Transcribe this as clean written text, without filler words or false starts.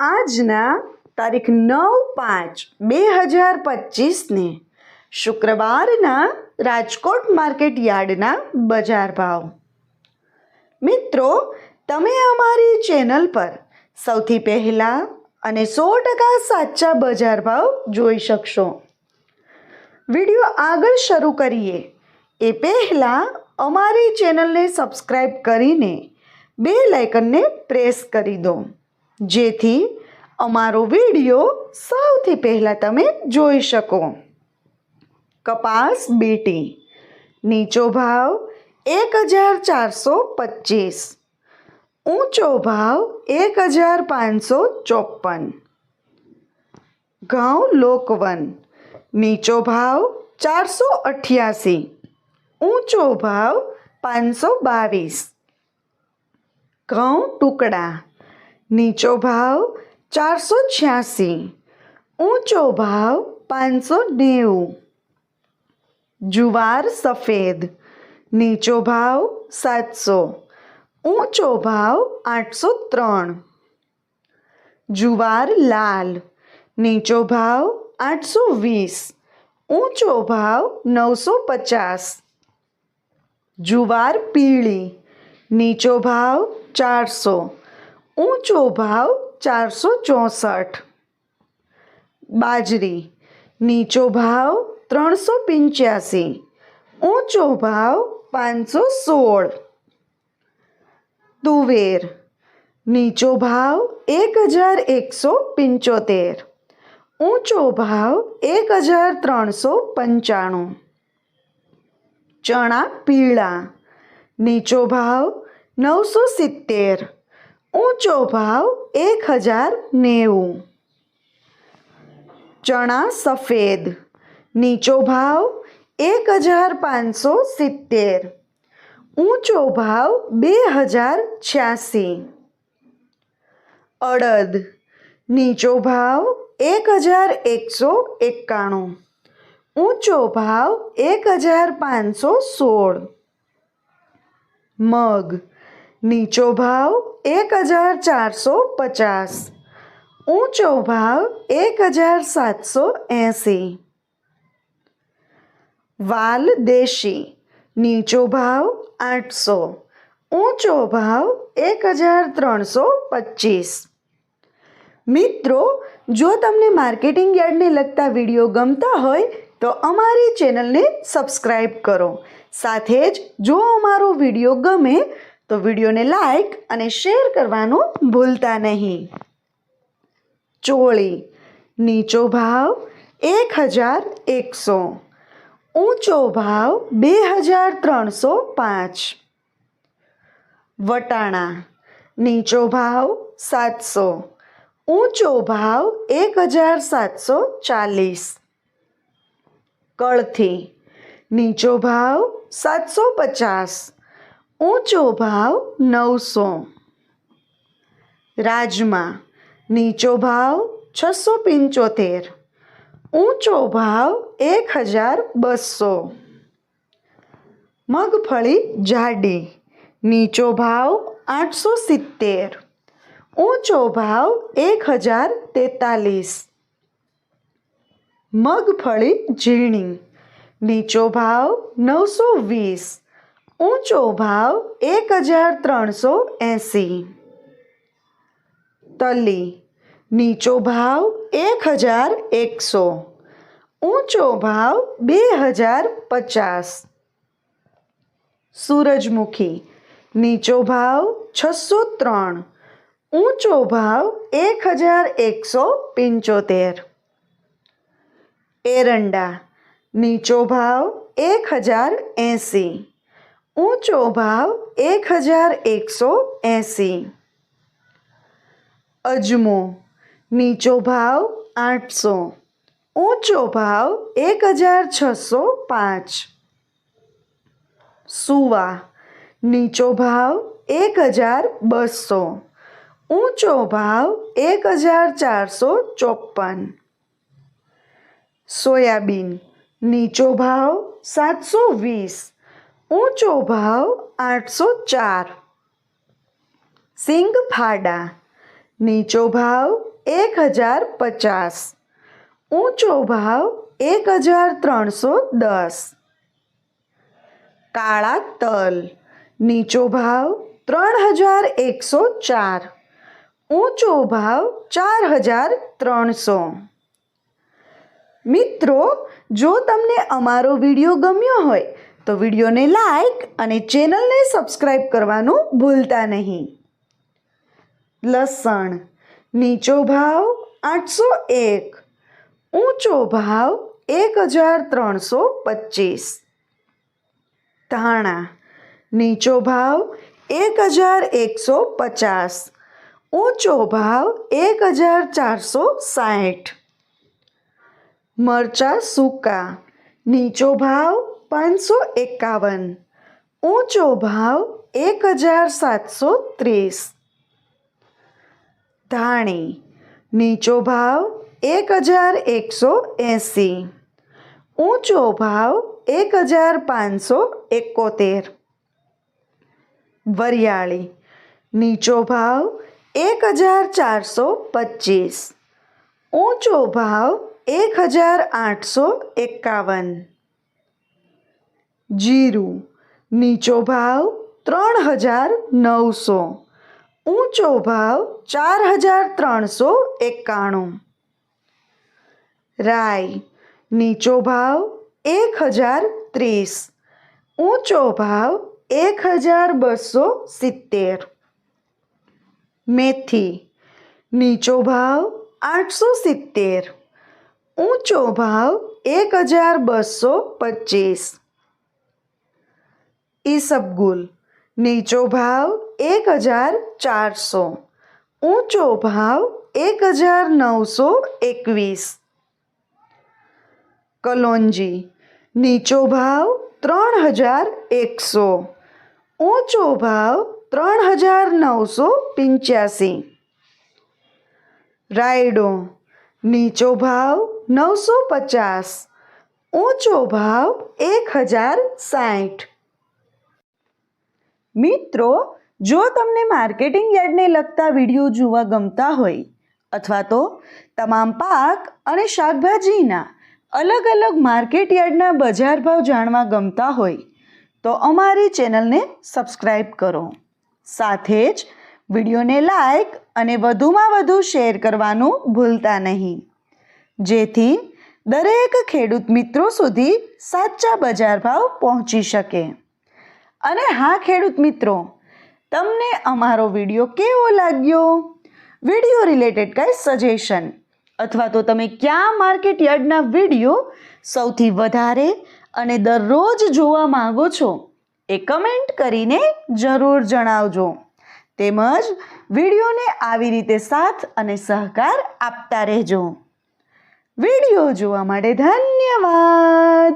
આજના તારીખ 9/5/2025ને શુક્રવારના રાજકોટ માર્કેટ યાર્ડના બજાર ભાવ. મિત્રો, તમે અમારી ચેનલ પર સૌથી પહેલાં અને 100% સાચા બજાર ભાવ જોઈ શકશો. વિડીયો આગળ શરૂ કરીએ એ પહેલાં અમારી ચેનલને સબસ્ક્રાઈબ કરીને બેલ આઇકનને પ્રેસ કરી દો, જેથી અમારો વિડીયો સૌથી પહેલાં તમે જોઈ શકો. કપાસ બીટી નીચો ભાવ 1425, ઊંચો ભાવ 1554. ઘઉં લોકવન નીચો ભાવ 488, ઊંચો ભાવ 522. ઘઉં ટુકડા નીચો ભાવ 486, ઊંચો ભાવ 590. જુવાર સફેદ નીચો ભાવ 700, ઊંચો ભાવ 803. જુવાર લાલ નીચો ભાવ 820, ઊંચો ભાવ 950. જુવાર પીળી નીચો ભાવ 400, ઊંચો ભાવ 464. બાજરી નીચો ભાવ 385, ઊંચો ભાવ 516. તુવેર નીચો ભાવ 1175, ઊંચો ભાવ 1395. ચણા પીળા નીચો ભાવ 970, ઊંચો ભાવ 1090. ચણા સફેદ નીચો ભાવ 1570, ઊંચો ભાવ 2086. અડદ નીચો ભાવ 1191, ઊંચો ભાવ 1516. મગ નીચો ભાવ 1450, ઊંચો ભાવ 1780. વાલ દેશી નીચો ભાવ 800, ઊંચો ભાવ 1325. મિત્રો, જો તમને માર્કેટિંગ યાર્ડને લગતા વિડીયો ગમતા હોય તો અમારી ચેનલને સબસ્ક્રાઈબ કરો. સાથે જ જો અમારો વિડીયો ગમે તો વિડીયોને લાઈક અને શેર કરવાનું ભૂલતા નહીં. ચોળી નીચો ભાવ 1100, ઊંચો ભાવ 2305. વટાણા નીચો ભાવ 700, ઊંચો ભાવ 1740. કળથી નીચો ભાવ 750, ઊંચો ભાવ 900. રાજમા નીચો ભાવ 675, ઊંચો ભાવ 1200. મગફળી જાડી નીચો ભાવ 870, ઊંચો ભાવ 1043. મગફળી ઝીણી નીચો ભાવ 920, ઊંચો ભાવ 1380. તલી નીચો ભાવ 1100, ઊંચો ભાવ 2050. સૂરજમુખી નીચો ભાવ 603, ઊંચો ભાવ 1175. એરંડા નીચો ભાવ 1080, ઊંચો ભાવ 1180. અજમો નીચો ભાવ 800, ઊંચો ભાવ 1605. સુવા નીચો ભાવ 1200, ઊંચો ભાવ 1454. સોયાબીન નીચો ભાવ 720, ઊંચો ભાવ 804. સિંગ ફાડા નીચો ભાવ 1050. ઊંચો ભાવ 1310. કાળા તલ નીચો ભાવ 3104. ઊંચો ભાવ 4300. મિત્રો, જો તમને અમારો વિડીયો ગમ્યો હોય તો વિડીયોને લાઈક અને ચેનલને સબસ્ક્રાઈબ કરવાનું ભૂલતા નહીં. લસણ નીચો ભાવ 801. ઊંચો ભાવ 1325. ધાણા નીચો ભાવ 1150. ઊંચો ભાવ 1460. મરચાં સૂકા નીચો ભાવ 551. ઊંચો ભાવ 1730. ધાણી નીચો ભાવ 1180. ઊંચો ભાવ 1571. વરિયાળી નીચો ભાવ 1425. ઊંચો ભાવ 1851. જીરું નીચો ભાવ 3900. ઊંચો ભાવ 4391. રાઈ નીચો ભાવ 1030. ઊંચો ભાવ 1270. મેથી નીચો ભાવ 870. ઊંચો ભાવ 1225. ઈસબગુલ નીચો ભાવ 1400. ઊંચો ભાવ 1921. કલોંજી નીચો ભાવ 3100. ઊંચો ભાવ 3985. રાયડો નીચો ભાવ 950. ઊંચો ભાવ 1060. મિત્રો, જો તમને માર્કેટિંગ યાર્ડને લગતા વિડીયો જોવા ગમતા હોય અથવા તો તમામ પાક અને શાકભાજીના અલગ અલગ માર્કેટ યાર્ડના બજાર ભાવ જાણવા ગમતા હોય તો અમારી ચેનલને સબસ્ક્રાઈબ કરો. સાથે જ વિડીયોને લાઈક અને વધુમાં વધુ શેર કરવાનું ભૂલતા નહીં, જેથી દરેક ખેડૂત મિત્રો સુધી સાચા બજાર ભાવ પહોંચી શકે. અને હા ખેડૂત મિત્રો, તમને અમારો વિડીયો કેવો લાગ્યો? વિડીયો રિલેટેડ કંઈ સજેશન અથવા તો તમે ક્યાં માર્કેટ યાર્ડના વિડીયો સૌથી વધારે અને દરરોજ જોવા માંગો છો એ કમેન્ટ કરીને જરૂર જણાવજો. તેમજ વિડીયોને આવી રીતે સાથ અને સહકાર આપતા રહેજો. વિડીયો જોવા માટે ધન્યવાદ.